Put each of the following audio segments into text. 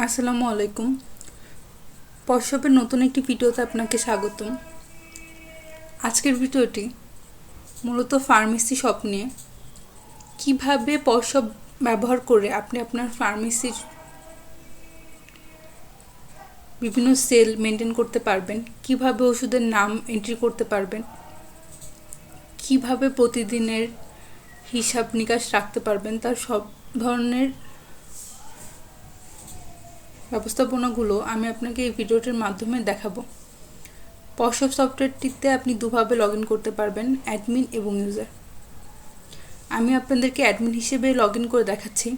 আসসালামু আলাইকুম। পশপের নতুন একটি ভিডিওতে আপনাকে স্বাগতম। আজকের ভিডিওটি মূলত ফার্মেসি শপ নিয়ে। কিভাবে পশপ ব্যবহার করে আপনি আপনার ফার্মেসির বিভিন্ন সেল মেনটেন করতে পারবেন, কিভাবে ওষুধের নাম এন্ট্রি করতে পারবেন, কিভাবে প্রতিদিনের হিসাব নিকাশ রাখতে পারবেন, তার সব ধরনের ব্যবস্থাপনাগুলো আমি আপনাকে এই ভিডিওটির মাধ্যমে দেখাবো। পশপ সফটওয়্যারটিতে আপনি দুভাবে লগ ইন করতে পারবেন, অ্যাডমিন এবং ইউজার। আমি আপনাদেরকে অ্যাডমিন হিসেবে লগ ইন করে দেখাচ্ছি।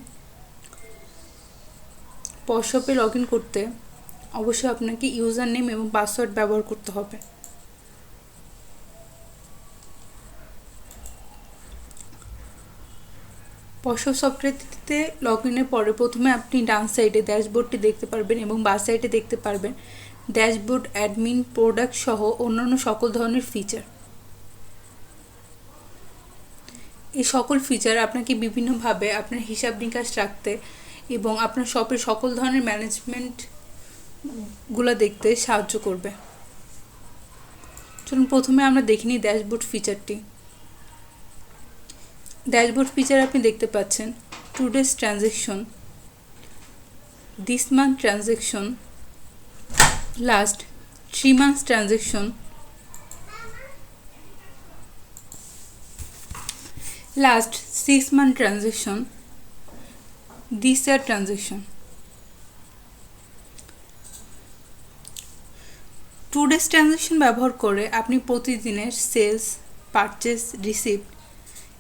পশপে লগ ইন করতে অবশ্যই আপনাকে ইউজার নেম এবং পাসওয়ার্ড ব্যবহার করতে হবে। পশপ সফটওয়্যারটিতে লগ ইনের পরে প্রথমে আপনি ডান সাইডে ড্যাশবোর্ডটি দেখতে পারবেন এবং বাঁ সাইডে দেখতে পারবেন ড্যাশবোর্ড, অ্যাডমিন, প্রোডাক্ট সহ অন্যান্য সকল ধরনের ফিচার। এই সকল ফিচার আপনাকে বিভিন্নভাবে আপনার হিসাব নিকাশ রাখতে এবং আপনার শপের সকল ধরনের ম্যানেজমেন্টগুলো দেখতে সাহায্য করবে। চলুন প্রথমে আমরা দেখে নিই ড্যাশবোর্ড ফিচারটি। ড্যাশবোর্ড ফিচার আপনি দেখতে পাচ্ছেন today's transaction, this month transaction, last 3 months transaction, last 6 month transaction, this year transaction. Today's transaction ব্যবহার করে আপনি প্রতিদিনের সেলস, পারচেস, রিসিপ্ট,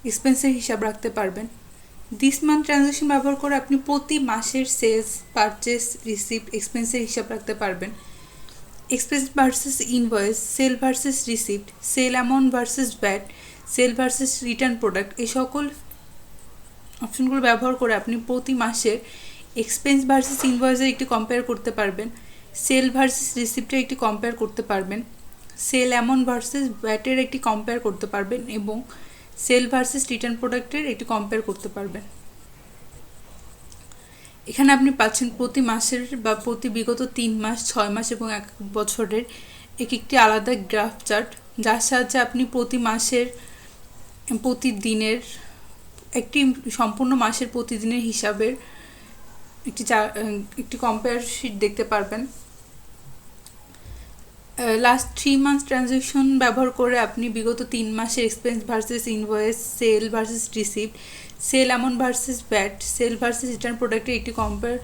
এক্সপেন্সের হিসাব রাখতে পারবেন। দিস মান্থ ট্রানজ্যাকশন ব্যবহার করে আপনি প্রতি মাসের সেলস, পারচেস, রিসিপ্ট, এক্সপেন্সের হিসাব রাখতে পারবেন। Expense versus invoice, sale versus receipt, sale amount versus VAT, sale versus return product, এই সকল অপশনগুলো ব্যবহার করে আপনি প্রতি মাসের এক্সপেন্স ভার্সেস ইনভয়েসের একটি কম্পেয়ার করতে পারবেন, সেল ভার্সেস রিসিপ্টের একটি কম্পেয়ার করতে পারবেন, সেল অ্যামাউন্ট ভার্সেস ভ্যাটের একটি কম্পেয়ার করতে পারবেন এবং সেল ভার্সেস রিটার্ন প্রোডাক্টের একটি কম্পেয়ার করতে পারবেন। এখানে আপনি পাচ্ছেন প্রতি মাসের বা প্রতি বিগত 3 মাস, 6 মাস এবং 1 বছরের একটি আলাদা গ্রাফ চার্ট, যার সাহায্যে আপনি প্রতি মাসের, প্রতিদিনের একটি সম্পূর্ণ মাসের প্রতিদিনের হিসাবের একটি কম্পেয়ার শিট দেখতে পারবেন। লাস্ট 3 months ট্রানজ্যাকশন ব্যবহার করে আপনি বিগত 3 মাসের expense versus invoice, sale versus receipt, sale amount versus VAT, sale versus return প্রোডাক্টের একটি কম্পেয়ার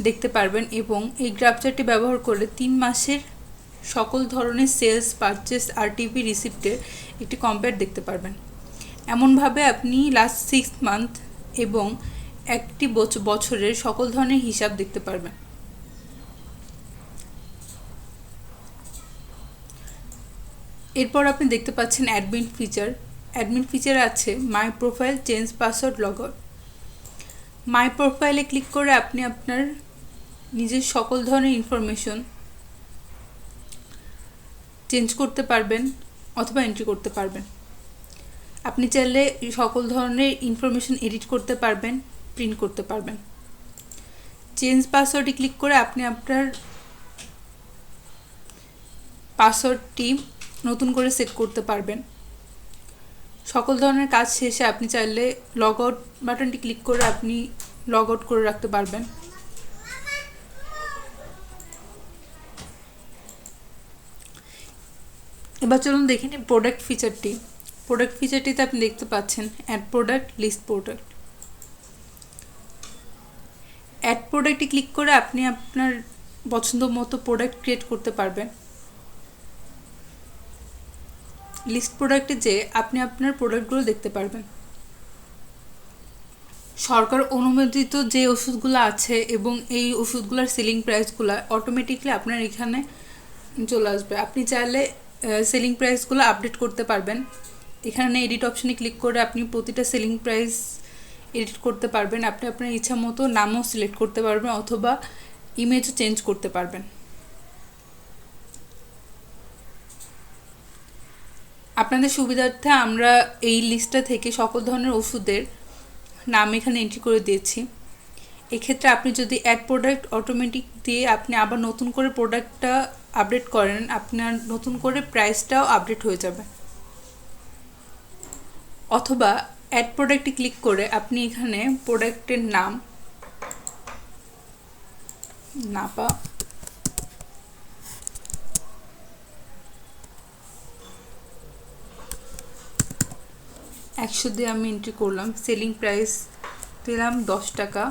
দেখতে পারবেন এবং এই গ্রাফ চার্টটি ব্যবহার করে 3 মাসের সকল ধরনের সেলস, পারচেস, আরটিপি, রিসিপ্টের একটি কম্পেয়ার দেখতে পারবেন। এমনভাবে আপনি লাস্ট 6 month এবং একটি বছরের সকল ধরনের হিসাব দেখতে পারবেন। এরপর আপনি দেখতে পাচ্ছেন অ্যাডমিন ফিচার। অ্যাডমিন ফিচার আছে my profile, change password, log out. My প্রোফাইলে ক্লিক করে আপনি আপনার নিজের সকল ধরনের ইনফরমেশন চেঞ্জ করতে পারবেন অথবা এন্ট্রি করতে পারবেন। আপনি চাইলে সকল ধরনের ইনফরমেশন এডিট করতে পারবেন, প্রিন্ট করতে পারবেন। চেঞ্জ পাসওয়ার্ডে ক্লিক করে আপনি আপনার পাসওয়ার্ডটি নতুন করে সেট করতে পারবেন। সকল ধরনের কাজ শেষে আপনি চাইলে লগ আউট বাটনটি ক্লিক করে আপনি লগ আউট করে রাখতে পারবেন। এবার চলুন দেখে নিই প্রোডাক্ট ফিচারটি। প্রোডাক্ট ফিচারটিতে আপনি দেখতে পাচ্ছেন add product, list product. Add প্রোডাক্টে ক্লিক করে আপনি আপনার পছন্দ মতো প্রোডাক্ট ক্রিয়েট করতে পারবেন। লিস্ট প্রোডাক্টে যে আপনি আপনার প্রোডাক্টগুলো দেখতে পারবেন। সরকার অনুমোদিত যে ওষুধগুলো আছে এবং এই ওষুধগুলোর সেলিং প্রাইসগুলো অটোমেটিকলি আপনার এখানে চলে আসবে। আপনি চাইলে সেলিং প্রাইসগুলো আপডেট করতে পারবেন। এখানে এডিট অপশানে ক্লিক করে আপনি প্রতিটা সেলিং প্রাইস এডিট করতে পারবেন। আপনি আপনার ইচ্ছা মতো নামও সিলেক্ট করতে পারবেন অথবা ইমেজও চেঞ্জ করতে পারবেন। আপনাদের সুবিধার্থে আমরা এই লিস্টটা থেকে সকল ধরনের ওষুধের নাম এখানে এন্ট্রি করে দিয়েছি। এক্ষেত্রে আপনি যদি অ্যাড প্রোডাক্ট অটোমেটিক দিয়ে আপনি আবার নতুন করে প্রোডাক্টটা আপডেট করেন, আপনার নতুন করে প্রাইসটাও আপডেট হয়ে যাবে। অথবা অ্যাড প্রোডাক্টে ক্লিক করে আপনি এখানে প্রোডাক্টের নাম নাপা একশো দিয়ে আমি এন্ট্রি করলাম, সেলিং প্রাইস দিলাম 10 টাকা,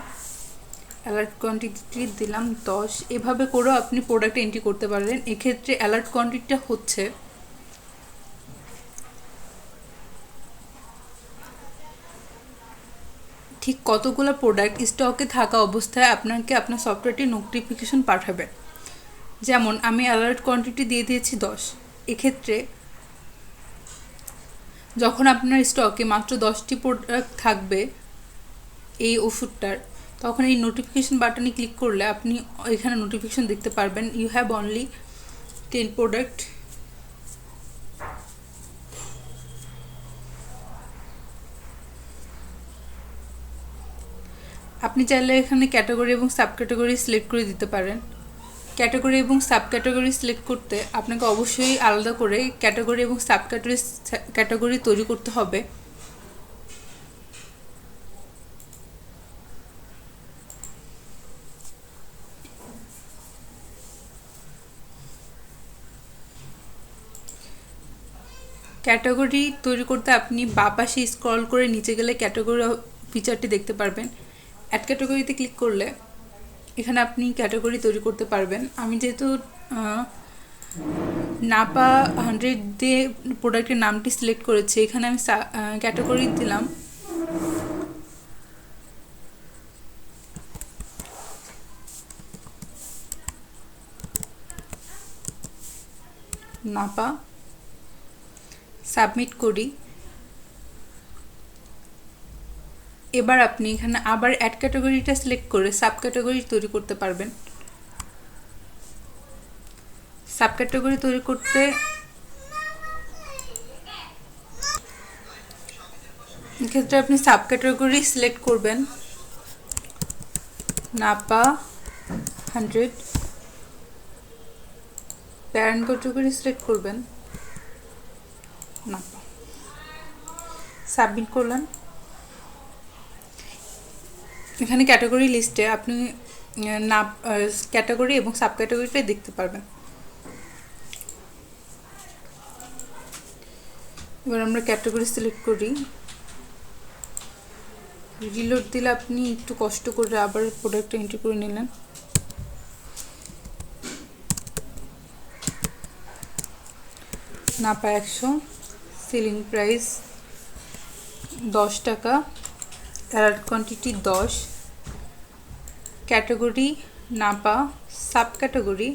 অ্যালার্ট কোয়ান্টিটি দিলাম 10। এভাবে করেও আপনি প্রোডাক্ট এন্ট্রি করতে পারবেন। এক্ষেত্রে অ্যালার্ট কোয়ান্টিটিটা হচ্ছে ঠিক কতগুলো প্রোডাক্ট স্টকে থাকা অবস্থায় আপনাকে আপনার সফটওয়্যারটি নোটিফিকেশন পাঠাবে। যেমন আমি অ্যালার্ট কোয়ান্টিটি দিয়ে দিয়েছি 10। এক্ষেত্রে যখন আপনার স্টকে মাত্র 10টি প্রোডাক্ট থাকবে এই ওষুধটার, তখন এই নোটিফিকেশন বাটনে ক্লিক করলে আপনি এখানে নোটিফিকেশন দেখতে পারবেন, ইউ হ্যাভ অনলি 10 প্রোডাক্ট। আপনি চাইলে এখানে ক্যাটাগরি এবং সাব ক্যাটাগরি সিলেক্ট করে দিতে পারেন। ক্যাটাগরি এবং সাব ক্যাটাগরি সিলেক্ট করতে আপনাকে অবশ্যই আলাদা করে ক্যাটাগরি এবং সাব ক্যাটাগরি তৈরি করতে হবে। ক্যাটাগরি তৈরি করতে আপনি বাঁ পাশে স্ক্রল করে নিচে গেলে ক্যাটাগরি ফিচারটি দেখতে পারবেন। অ্যাড ক্যাটাগরিতে ক্লিক করলে এখানে আপনি ক্যাটাগরি তৈরি করতে পারবেন। আমি যেহেতু নাপা 100 দিয়ে প্রোডাক্টের নামটি সিলেক্ট করেছি, এখানে আমি ক্যাটাগরি দিলাম নাপা, সাবমিট করি। এবার আপনি এখানে আবার অ্যাড ক্যাটাগরিটা সিলেক্ট করে সাব ক্যাটাগরি তৈরি করতে পারবেন। সাব ক্যাটাগরি তৈরি করতে এক্ষেত্রে আপনি সাব ক্যাটাগরি সিলেক্ট করবেন নাপা 100, প্যারেন্ট ক্যাটাগরি সিলেক্ট করবেন নাপা, সাবমিট করলেন। এখানে ক্যাটাগরি লিস্টে আপনি ক্যাটাগরি এবং সাব ক্যাটাগরিটাই দেখতে পারবেন। এবার আমরা ক্যাটাগরি সিলেক্ট করি, রিলোড দিলে আপনি একটু কষ্ট করে আবার প্রোডাক্টটা এন্ট্রি করে নিলেন। নাপা 100, সেলিং প্রাইস 10 টাকা, alert quantity 10, category Napa, sub category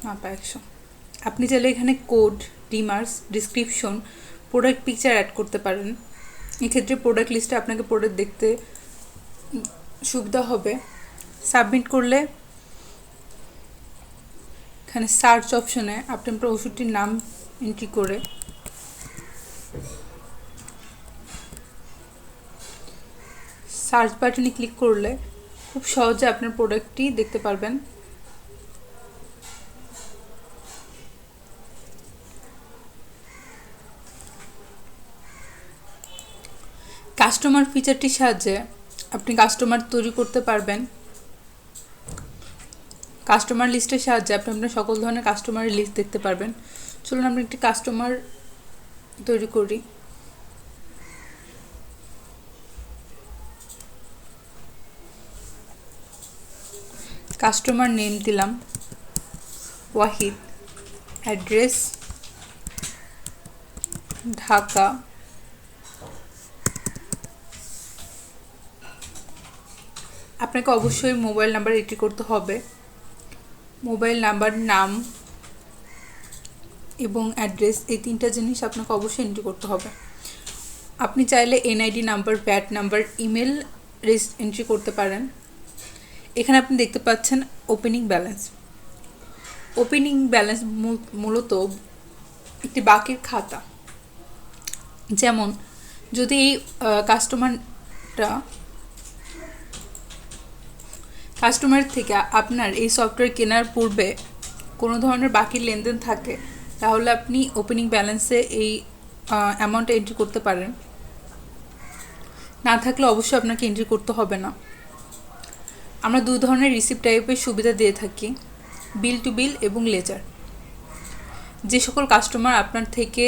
Napa 100। আপনি চাইলে এখানে code, remarks, description, product picture add করতে পারেন। এক্ষেত্রে প্রোডাক্ট লিস্টে আপনাকে প্রোডাক্ট দেখতে সুবিধা হবে। সাবমিট করলে এখানে সার্চ অপশনে আপনি আপনার ওষুধটির নাম এন্ট্রি করে সার্চ বাটনে ক্লিক করলে খুব সহজে আপনার প্রোডাক্টটি দেখতে পারবেন। কাস্টমার ফিচারটির সাহায্যে আপনি কাস্টমার তৈরি করতে পারবেন। কাস্টমার লিস্টের সাহায্যে আপনি আপনার সকল ধরনের কাস্টমারের লিস্ট দেখতে পারবেন। চলুন আমরা একটি কাস্টমার তৈরি করি। কাস্টমার নেম দিলাম ওয়াহিদ, অ্যাড্রেস ঢাকা, আপনাকে অবশ্যই মোবাইল নাম্বার এন্ট্রি করতে হবে। মোবাইল নাম্বার, নাম এবং অ্যাড্রেস, এই তিনটা জিনিস আপনাকে অবশ্যই এন্ট্রি করতে হবে। আপনি চাইলে NID number, VAT number, email entry করতে পারেন। এখানে আপনি দেখতে পাচ্ছেন ওপেনিং ব্যালেন্স। ওপেনিং ব্যালেন্স মূলত একটি বাকির খাতা। যেমন যদি এই কাস্টমারটা কাস্টমার থেকে আপনার এই সফটওয়্যার কেনার পূর্বে কোনো ধরনের বাকি লেনদেন থাকে, তাহলে আপনি ওপেনিং ব্যালেন্সে এই অ্যামাউন্ট এন্ট্রি করতে পারেন। না থাকলে অবশ্যই আপনাকে এন্ট্রি করতে হবে না। আমরা দুই ধরনের রিসিপ্ট টাইপের সুবিধা দিয়ে থাকি, বিল টু বিল এবং লেজার। যে সকল কাস্টমার আপনার থেকে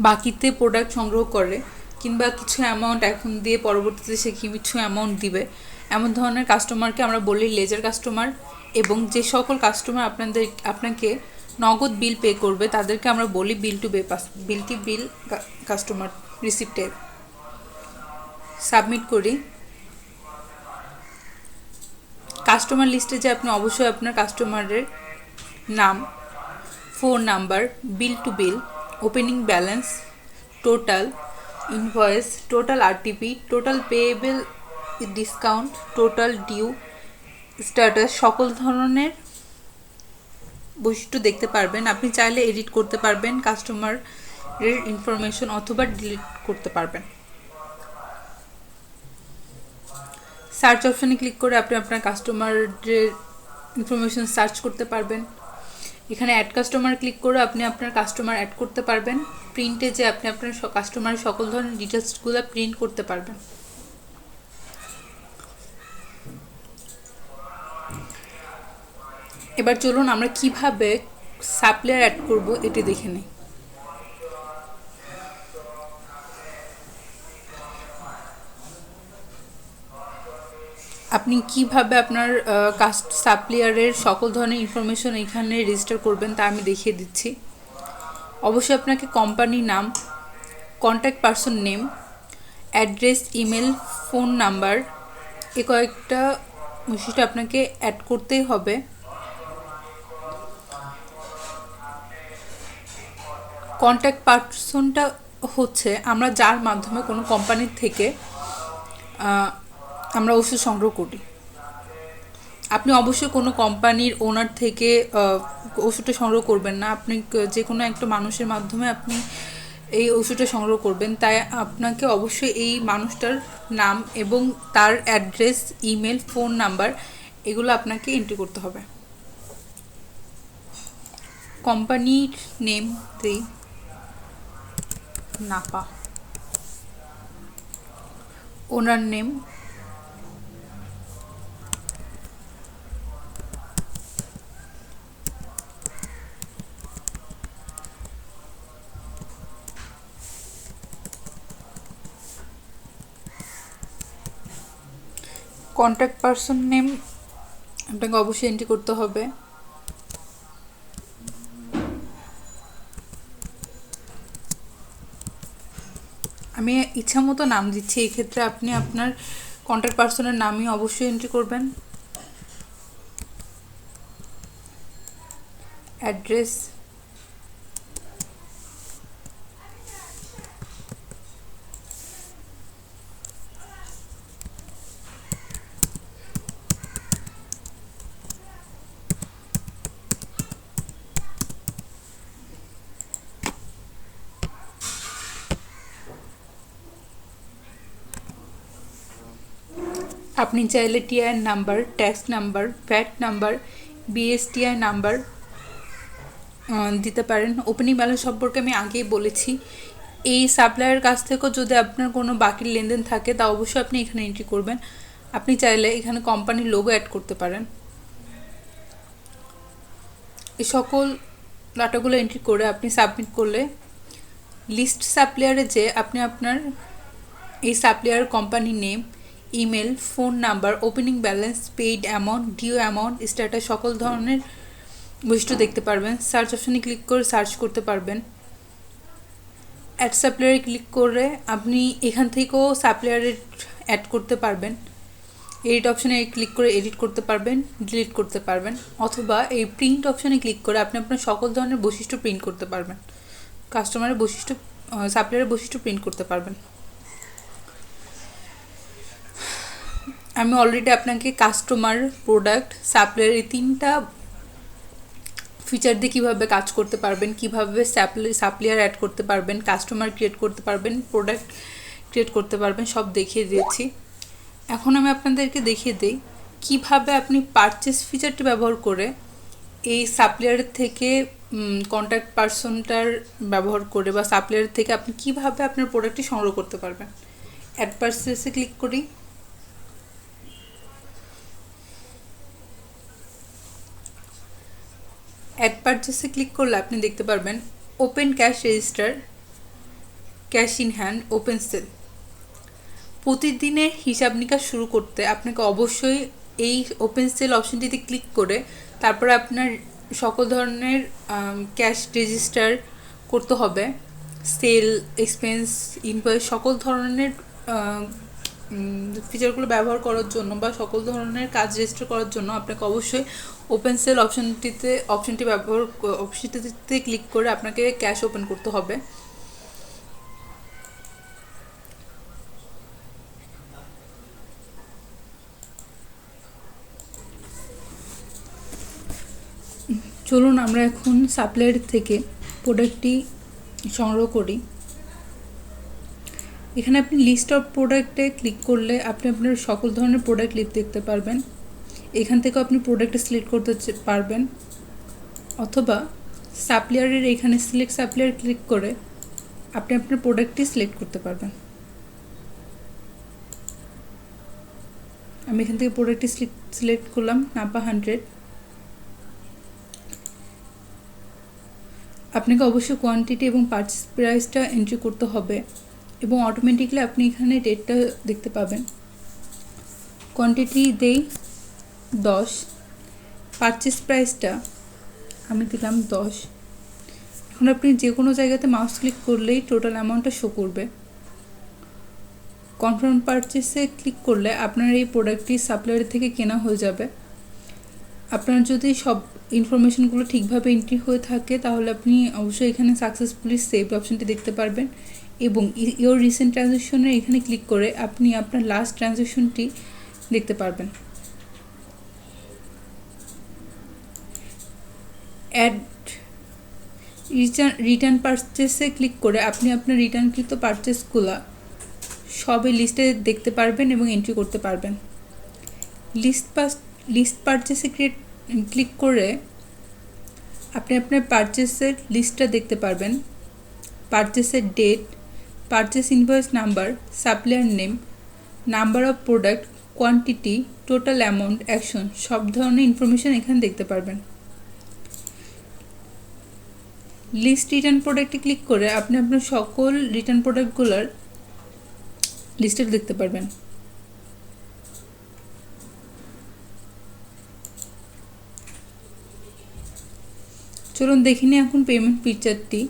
বাকিতে প্রোডাক্ট সংগ্রহ করে কিংবা কিছু অ্যামাউন্ট এখন দিয়ে পরবর্তীতে সে কিছু অ্যামাউন্ট দিবে, এমন ধরনের কাস্টমারকে আমরা বলি লেজার কাস্টমার। এবং যে সকল কাস্টমার আপনাকে নগদ বিল পে করবে তাদেরকে আমরা বলি বিল টু বিল কাস্টমার রিসিপ্টে। সাবমিট করি। কাস্টমার লিস্টে যে আপনি অবশ্যই আপনার কাস্টমারের নাম, phone number, bill to bill, opening balance, total invoice, total RTP, total payable, discount, total due, status সকল ধরনের বৈশিষ্ট্য দেখতে পারবেন। আপনি চাইলে এডিট করতে পারবেন কাস্টমারের ইনফরমেশন অথবা ডিলিট করতে পারবেন। সার্চ অপশানে ক্লিক করে আপনি আপনার কাস্টমারের ইনফরমেশন সার্চ করতে পারবেন। এখানে অ্যাড কাস্টমার ক্লিক করে আপনি আপনার কাস্টমার অ্যাড করতে পারবেন। প্রিন্টে যে আপনি আপনার কাস্টমারের সকল ধরনের ডিটেলসগুলো প্রিন্ট করতে পারবেন। এবার চলুন আমরা কিভাবে সাপ্লায়ার অ্যাড করব এটি দেখে নিই। আপনি কিভাবে আপনার সাপ্লায়ারের সকল ধরনের ইনফরমেশন এখানে রেজিস্টার করবেন তা আমি দেখিয়ে দিচ্ছি। অবশ্যই আপনাকে কোম্পানি নাম, contact person name, address, email, phone number A কয়েকটা বৈশিষ্ট্য আপনাকে অ্যাড করতেই হবে। কন্ট্যাক্ট পারসনটা হচ্ছে আমরা যার মাধ্যমে কোনো কোম্পানির থেকে আমরা ওষুধ সংগ্রহ করি। আপনি অবশ্যই কোনো কোম্পানির ওনার থেকে ওষুধটা সংগ্রহ করবেন না। আপনি যে কোনো একটা মানুষের মাধ্যমে আপনি এই ওষুধটা সংগ্রহ করবেন, তাই আপনাকে অবশ্যই এই মানুষটার নাম এবং তার অ্যাড্রেস, ইমেল, ফোন নাম্বার এগুলো আপনাকে এন্ট্রি করতে হবে। কোম্পানির নেম দিই নাপা, ওনার নেম, কন্ট্যাক্ট পারসন নেম আপনাকে অবশ্যই এন্ট্রি করতে হবে। আমি ইচ্ছা মতো নাম দিচ্ছি, এই ক্ষেত্রে আপনি আপনার কন্ট্যাক্ট পারসনের নামই অবশ্যই এন্ট্রি করবেন। অ্যাড্রেস, আপনি চাইলে TI number, tax number, VAT number, BSTI number দিতে পারেন। ওপেনিং ব্যালেন্স সম্পর্কে আমি আগেই বলেছি। এই সাপ্লায়ারের কাছ থেকেও যদি আপনার কোনো বাকি লেনদেন থাকে তা অবশ্যই আপনি এখানে এন্ট্রি করবেন। আপনি চাইলে এখানে কোম্পানির লোগো অ্যাড করতে পারেন। এই সকল ডাটাগুলো এন্ট্রি করে আপনি সাবমিট করলে লিস্ট সাপ্লায়ারে যে আপনি আপনার এই সাপ্লায়ার কোম্পানির name, email, phone number, opening balance, paid amount, due amount, status সকল ধরনের বৈশিষ্ট্য দেখতে পারবেন। সার্চ অপশানে ক্লিক করে সার্চ করতে পারবেন। অ্যাড সাপ্লায়ারে ক্লিক করে আপনি এখান থেকেও সাপ্লায়ারের অ্যাড করতে পারবেন। এডিট অপশানে ক্লিক করে এডিট করতে পারবেন, ডিলিট করতে পারবেন, অথবা এই প্রিন্ট অপশানে ক্লিক করে আপনি আপনার সকল ধরনের বৈশিষ্ট্য প্রিন্ট করতে পারবেন। কাস্টমারের বৈশিষ্ট্য, সাপ্লায়ারের বৈশিষ্ট্য প্রিন্ট করতে পারবেন। আমি অলরেডি আপনাকে কাস্টমার, প্রোডাক্ট, সাপ্লায়ার এই তিনটা ফিচার দিয়ে কীভাবে কাজ করতে পারবেন, কীভাবে সাপ্লায়ার অ্যাড করতে পারবেন, কাস্টমার ক্রিয়েট করতে পারবেন, প্রোডাক্ট ক্রিয়েট করতে পারবেন সব দেখিয়ে দিয়েছি। এখন আমি আপনাদেরকে দেখিয়ে দিই কিভাবে আপনি পারচেস ফিচারটি ব্যবহার করে এই সাপ্লায়ারের থেকে কন্ট্যাক্ট পারসনটার ব্যবহার করে বা সাপ্লায়ারের থেকে আপনি কিভাবে আপনার প্রোডাক্টটি সংগ্রহ করতে পারবেন। অ্যাড পারচেসে ক্লিক করি। অ্যাড পারচেসে ক্লিক করলে আপনি দেখতে পারবেন open cash register, cash in hand, open sale. প্রতিদিনের হিসাব নিকাশ শুরু করতে আপনাকে অবশ্যই এই ওপেন সেল অপশনটিতে ক্লিক করে তারপরে আপনার সকল ধরনের ক্যাশ রেজিস্টার করতে হবে। সেল, এক্সপেন্স, ইনভয়েস সকল ধরনের ফিচারগুলো ব্যবহার করার জন্য বা সকল ধরনের কাজ রেজিস্টার করার জন্য আপনাকে অবশ্যই ওপেন সেল অপশনটিতে ক্লিক করে আপনাকে ক্যাশ ওপেন করতে হবে। চলুন আমরা এখন সাপ্লায়ার থেকে প্রোডাক্টটি সংগ্রহ করি। এখানে আপনি লিস্ট অফ প্রোডাক্টে ক্লিক করলে আপনি আপনার সকল ধরনের প্রোডাক্ট লিস্ট দেখতে পারবেন। এখান থেকেও আপনি প্রোডাক্টটা সিলেক্ট করতে পারবেন, অথবা সাপ্লায়ারের এখানে সিলেক্ট সাপ্লায়ার ক্লিক করে আপনি আপনার প্রোডাক্টটি সিলেক্ট করতে পারবেন। আমি এখান থেকে প্রোডাক্টটি সিলেক্ট করলাম, নাপা 100। আপনাকে অবশ্যই কোয়ান্টিটি এবং পারচেস প্রাইসটা এন্ট্রি করতে হবে এবং অটোমেটিকলি আপনি এখানে রেটটা দেখতে পাবেন। কোয়ান্টিটি দেই 10, পারচেস প্রাইসটা আমি দিলাম 10। এখন আপনি যে কোনো জায়গাতে মাউস ক্লিক করলেই টোটাল অ্যামাউন্টটা শো করবে। কনফার্ম পারচেসে ক্লিক করলে আপনার এই প্রোডাক্টটি সাপ্লায়ার থেকে কেনা হয়ে যাবে। আপনার যদি সব ইনফরমেশনগুলো ঠিকভাবে এন্ট্রি হয়ে থাকে তাহলে আপনি অবশ্যই এখানে সাকসেসফুলি সেভড অপশনটি দেখতে পারবেন এবং ইওর রিসেন্ট ট্রানজ্যাকশনে এখানে ক্লিক করে আপনি আপনার লাস্ট ট্রানজ্যাকশনটি দেখতে পারবেন। অ্যাড রিটার্ন পারচেসে ক্লিক করে আপনি আপনার রিটার্নকৃত পারচেসগুলো সবই লিস্টে দেখতে পারবেন এবং এন্ট্রি করতে পারবেন। লিস্ট পারচেসে ক্লিক করে আপনি আপনার পারচেসের লিস্টটা দেখতে পারবেন। পারচেসের date, purchase invoice number, supplier name, number of product, quantity, total amount, action সব ধরনের ইনফরমেশন এখানে দেখতে পারবেন। লিস্ট রিটার্ন প্রোডাক্টে ক্লিক করে আপনি আপনার সকল রিটার্ন প্রোডাক্টগুলোর লিস্টে দেখতে পারবেন। চলুন দেখে নিই এখন পেমেন্ট ফিচারটি।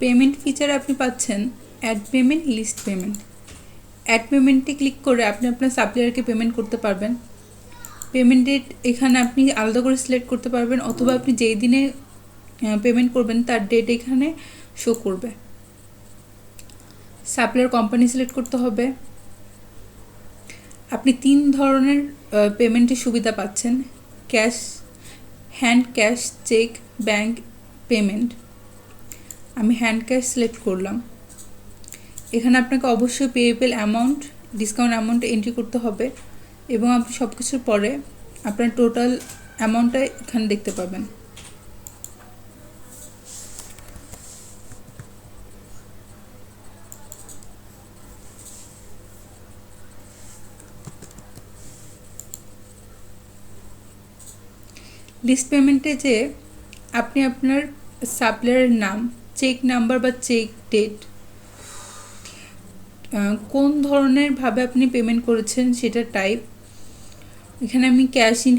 পেমেন্ট ফিচারে আপনি পাচ্ছেন add payment, list payment. Add পেমেন্টে ক্লিক করে আপনি আপনার সাপ্লায়ারকে পেমেন্ট করতে পারবেন। পেমেন্ট ডেট এখানে আপনি আলাদা করে সিলেক্ট করতে পারবেন, অথবা আপনি যেই দিনে পেমেন্ট করবেন তার ডেট এখানে শো করবে। সাপ্লায়ার কোম্পানি সিলেক্ট করতে হবে। আপনি 3 ধরনের পেমেন্টের সুবিধা পাচ্ছেন: cash, hand cash, cheque, bank payment. আমি হ্যান্ড ক্যাশ সিলেক্ট করলাম। এখানে আপনাকে অবশ্যই payable amount, discount amount entry করতে হবে এবং আপনি সব কিছুর পরে আপনার টোটাল অ্যামাউন্টটা এখানে দেখতে পাবেন। লিস্ট পেমেন্টে যে আপনি আপনার সাপ্লায়ারের নাম, চেক নাম্বার বা চেক ডেট, কোন ধরনের ভাবে আপনি পেমেন্ট করেছেন সেটা টাইপ। এখানে আমি ক্যাশ ইন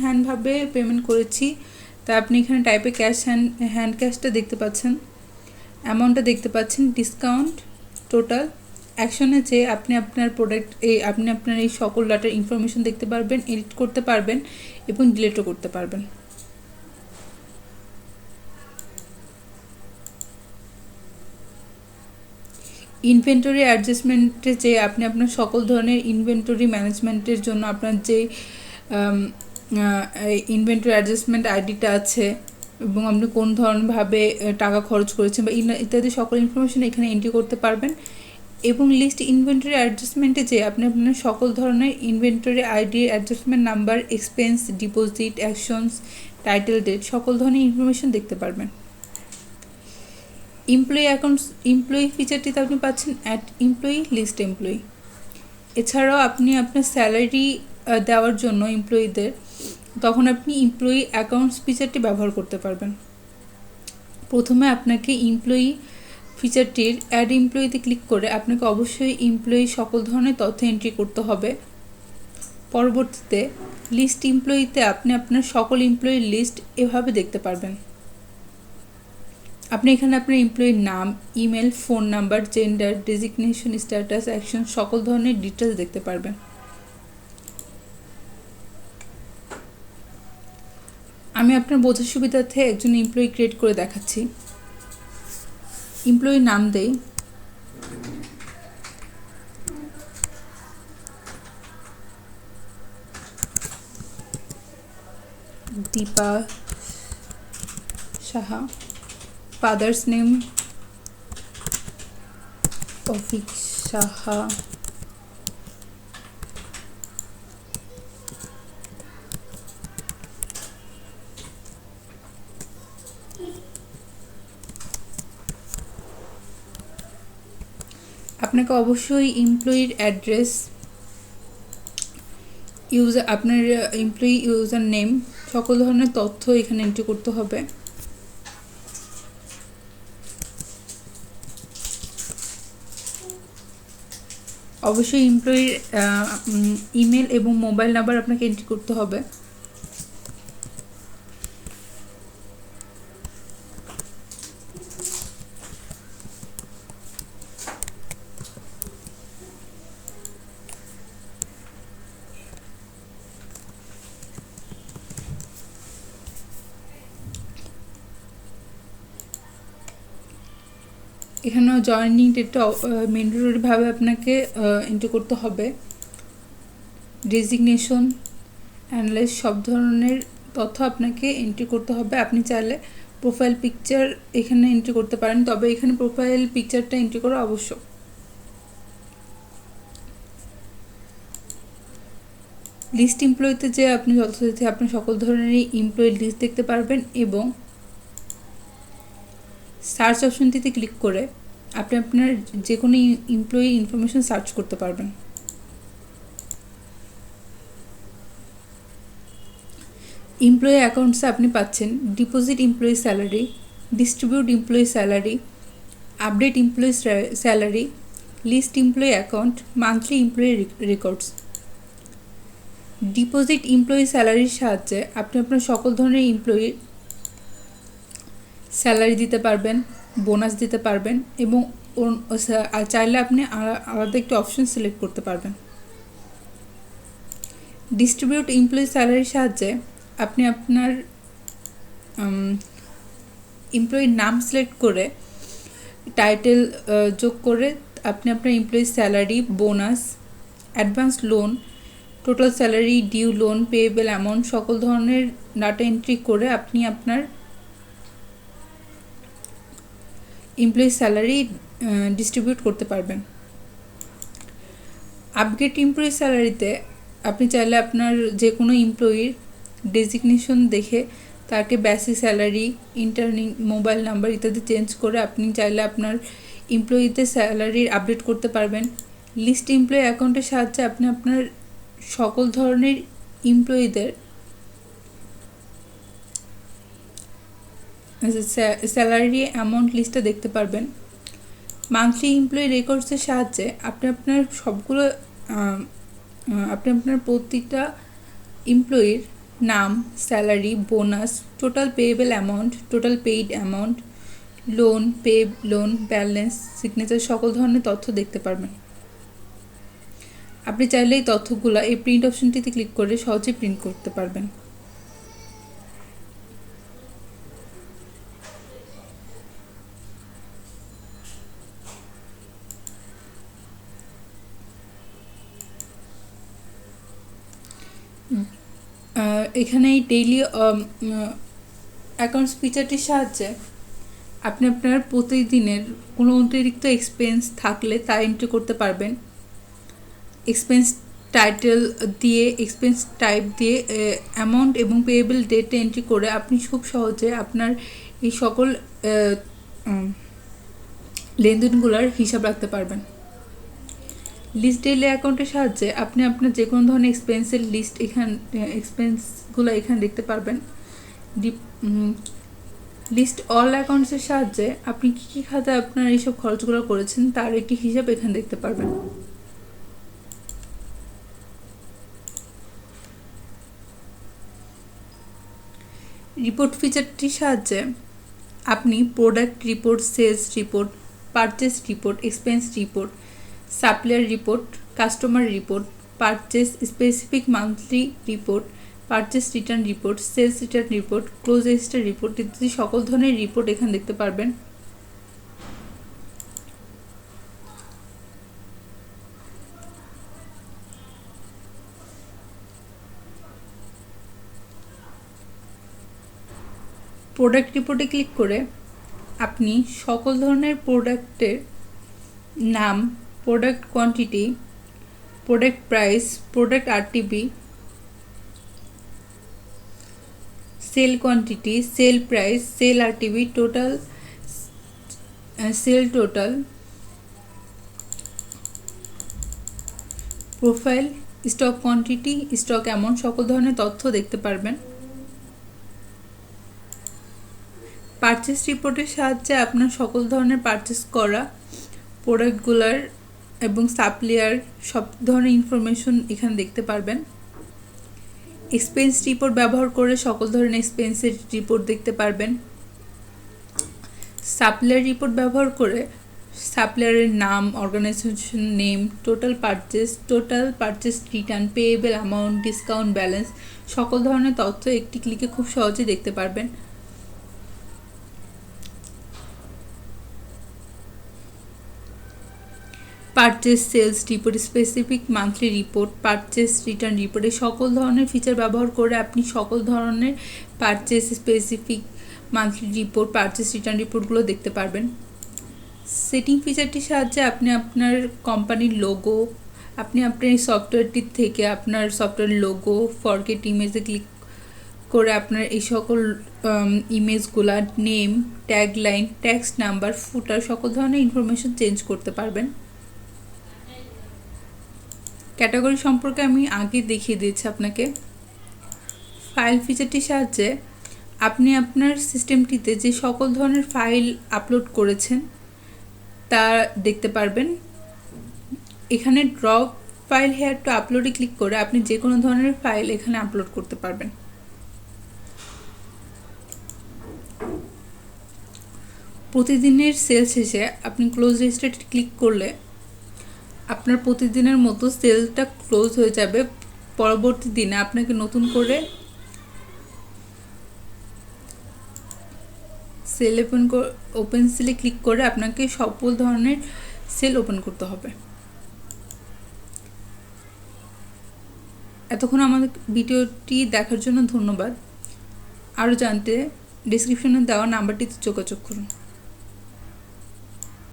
হ্যান্ড ভাবে পেমেন্ট করেছি, তা আপনি এখানে টাইপে হ্যান্ড ক্যাশটা দেখতে পাচ্ছেন, অ্যামাউন্টটা দেখতে পাচ্ছেন, ডিসকাউন্ট, টোটাল। অ্যাকশনে যে আপনি আপনার আপনি আপনার এই সকল ডাটার ইনফরমেশন দেখতে পারবেন, এডিট করতে পারবেন এবং ডিলিটও করতে পারবেন। ইনভেন্টরি অ্যাডজাস্টমেন্টে যে আপনি আপনার সকল ধরনের ইনভেন্টরি ম্যানেজমেন্টের জন্য আপনার যে ইনভেন্টরি অ্যাডজাস্টমেন্ট আইডিটা আছে এবং আপনি কোন ধরনভাবে টাকা খরচ করেছেন বা ইত্যাদি সকল ইনফরমেশন এখানে এন্ট্রি করতে পারবেন এবং লিস্ট ইনভেন্টরি অ্যাডজাস্টমেন্টে যে আপনি আপনার সকল ধরনের inventory ID, adjustment number, expense, deposit, actions, title date সকল ধরনের ইনফরমেশন দেখতে পারবেন। এমপ্লয়ি অ্যাকাউন্টস এমপ্লয়ি ফিচারটিতে আপনি পাচ্ছেন অ্যাড এমপ্লয়ি, লিস্ট এমপ্লয়ি। এছাড়াও আপনি আপনার স্যালারি দেওয়ার জন্য এমপ্লয়িদের তখন আপনি এমপ্লয়ি অ্যাকাউন্টস ফিচারটি ব্যবহার করতে পারবেন। প্রথমে আপনাকে এমপ্লয়ি ফিচারটির অ্যাড এমপ্লয়িতে ক্লিক করে আপনাকে অবশ্যই এমপ্লয়ি সকল ধরনের তথ্য এন্ট্রি করতে হবে। পরবর্তীতে লিস্ট এমপ্লয়িতে আপনি আপনার সকল এমপ্লয়ির লিস্ট এভাবে দেখতে পারবেন। আপনি এখানে আপনার এমপ্লয়ির নাম, email, phone number, gender, designation, status, action সকল ধরনের ডিটেলস দেখতে পারবেন। আমি আপনার বোঝার সুবিধার্থে একজন এমপ্লয়ি ক্রিয়েট করে দেখাচ্ছি। এমপ্লয়ির নাম দেই, দীপা সাহা। Father's name Afiq Saha. আপনাকে অবশ্যই এমপ্লয়ির অ্যাড্রেস, আপনার এমপ্লয়ি ইউজার নেম সকল ধরনের তথ্য এখানে এন্ট্রি করতে হবে। অবশ্যই এমপ্লয়ির ইমেল এবং মোবাইল নাম্বার আপনাকে এন্ট্রি করতে হবে। এখানেও জয়েনিং ডেটটা ম্যান্ডেটরিভাবে আপনাকে এন্ট্রি করতে হবে। ডেজিগনেশন, অ্যানালাইজ সব ধরনের তথ্য আপনাকে এন্ট্রি করতে হবে। আপনি চাইলে প্রোফাইল পিকচার এখানে এন্ট্রি করতে পারেন, তবে এখানে প্রোফাইল পিকচারটা এন্ট্রি করা আবশ্যক। লিস্ট এমপ্লয়িতে যে আপনি যথাযথ আপনার সকল ধরনের এমপ্লয়ি লিস্ট দেখতে পারবেন এবং সার্চ অপশনটিতে ক্লিক করে আপনি আপনার যে কোনো এমপ্লয়ি ইনফরমেশন সার্চ করতে পারবেন। এমপ্লয়ি অ্যাকাউন্টসে আপনি পাচ্ছেন deposit employee salary, distribute employee salary, update employee salary, list employee account, monthly employee records. Deposit employee স্যালারির সাহায্যে আপনি আপনার সকল ধরনের এমপ্লয়ির স্যালারি দিতে পারবেন, বোনাস দিতে পারবেন এবং চাইলে আপনি আলাদা একটি অপশন সিলেক্ট করতে পারবেন। ডিস্ট্রিবিউট এমপ্লয়ি স্যালারির সাহায্যে আপনি আপনার এমপ্লয়ির নাম সিলেক্ট করে টাইটেল যোগ করে আপনি আপনার এমপ্লয়ির salary, bonus, advance loan, total salary, due loan, payable amount সকল ধরনের ডাটা এন্ট্রি করে আপনি আপনার এমপ্লয়ি স্যালারি ডিস্ট্রিবিউট করতে পারবেন। আপগ্রেড এমপ্লয়ি স্যালারিতে আপনি চাইলে আপনার যে কোনো এমপ্লয়ির ডেজিগনেশন দেখে তাকে বেসিক স্যালারি, ইন্টার্নিং, মোবাইল নাম্বার ইত্যাদি চেঞ্জ করে আপনি চাইলে আপনার এমপ্লয়িতে স্যালারির আপডেট করতে পারবেন। লিস্ট এমপ্লয়ি অ্যাকাউন্টের সাহায্যে আপনি আপনার সকল ধরনের এমপ্লয়িদের স্যালারি অ্যামাউন্ট লিস্টটা দেখতে পারবেন। মান্থলি এমপ্লয়ি রেকর্ডসের সাহায্যে আপনি আপনার সবগুলো আপনি আপনার প্রতিটা এমপ্লয়ির নাম, salary, bonus, total payable amount, total paid amount, loan, loan balance, signature সকল ধরনের তথ্য দেখতে পারবেন। আপনি চাইলে এই তথ্যগুলো এই প্রিন্ট অপশনটিতে ক্লিক করে সহজে প্রিন্ট করতে পারবেন। এখানে এই ডেইলি অ্যাকাউন্টস ফিচারটির সাহায্যে আপনি আপনার প্রতিদিনের কোনো অতিরিক্ত এক্সপেন্স থাকলে তা এন্ট্রি করতে পারবেন। এক্সপেন্স টাইটেল দিয়ে, এক্সপেন্স টাইপ দিয়ে অ্যামাউন্ট এবং পেয়েবল ডেট এন্ট্রি করে আপনি খুব সহজে আপনার এই সকল লেনদেনগুলোর হিসাব রাখতে পারবেন। লিস্ট ডেইলি অ্যাকাউন্টের সাহায্যে আপনি আপনার যে কোনো ধরনের এক্সপেন্সের লিস্ট এক্সপেন্সগুলো এখানে দেখতে পারবেন। লিস্ট অল অ্যাকাউন্টসের সাহায্যে আপনি কী কী খাতায় আপনার এইসব খরচগুলো করেছেন তার একটি হিসাব এখানে দেখতে পারবেন। রিপোর্ট ফিচারটির সাহায্যে আপনি product report, sales report, purchase report, expense report, supplier report, customer report, purchase specific monthly report, purchase return report, sales return report, close register report ইত্যাদি সকল ধরনের রিপোর্ট এখানে দেখতে পারবেন। প্রোডাক্ট রিপোর্টে ক্লিক করে আপনি সকল ধরনের প্রোডাক্টের নাম, product quantity, product price, product RTP, sale quantity, sale price, sale RTP, total sale total, profile, stock quantity, stock amount সকল ধরনের তথ্য দেখতে পারবেন। পারচেস রিপোর্টের সাহায্যে আপনার সকল ধরনের পারচেস করা প্রোডাক্টগুলোর এবং সাপ্লায়ার সব ধরনের ইনফরমেশন এখানে দেখতে পারবেন। এক্সপেন্স রিপোর্ট ব্যবহার করে সকল ধরনের এক্সপেন্সের রিপোর্ট দেখতে পারবেন। সাপ্লায়ার রিপোর্ট ব্যবহার করে সাপ্লায়ারের নাম, organization name, total purchase return, payable amount, discount balance সকল ধরনের তথ্য একটি ক্লিকে খুব সহজে দেখতে পারবেন। Purchase sales report, specific monthly report, purchase return report এই সকল ধরনের ফিচার ব্যবহার করে আপনি সকল ধরনের purchase specific monthly report, purchase return রিপোর্টগুলো দেখতে পারবেন। সেটিং ফিচারটির সাহায্যে আপনি আপনার কোম্পানির লোগো, আপনি আপনার এই সফটওয়্যারটির থেকে আপনার সফটওয়্যার লোগো, ফরগেট ইমেজে ক্লিক করে আপনার এই সকল ইমেজগুলা, নেম, ট্যাগলাইন, টেক্সট নাম্বার, ফুটার সকল ধরনের ইনফরমেশন চেঞ্জ করতে পারবেন। ক্যাটাগরি সম্পর্কে আমি আগে দেখিয়ে দিয়েছি আপনাকে। ফাইল ফিচারটির সাহায্যে আপনি আপনার সিস্টেমটিতে যে সকল ধরনের ফাইল আপলোড করেছেন তা দেখতে পারবেন। এখানে ড্রপ ফাইল হেয়ার টু আপলোডে ক্লিক করে আপনি যে কোনো ধরনের ফাইল এখানে আপলোড করতে পারবেন। প্রতিদিনের সেল শেষে আপনি ক্লোজ রেজিস্টারে ক্লিক করলে আপনার প্রতিদিনের মতো সেলটা ক্লোজ হয়ে যাবে। পরবর্তী দিনে আপনাকে নতুন করে সেল ওপেন সেলে ক্লিক করে আপনাকে সকল ধরনের সেল ওপেন করতে হবে। এতক্ষণ আমাদের ভিডিওটি দেখার জন্য ধন্যবাদ। আরও জানতে ডেসক্রিপশনে দেওয়া নাম্বারটিতে যোগাযোগ করুন।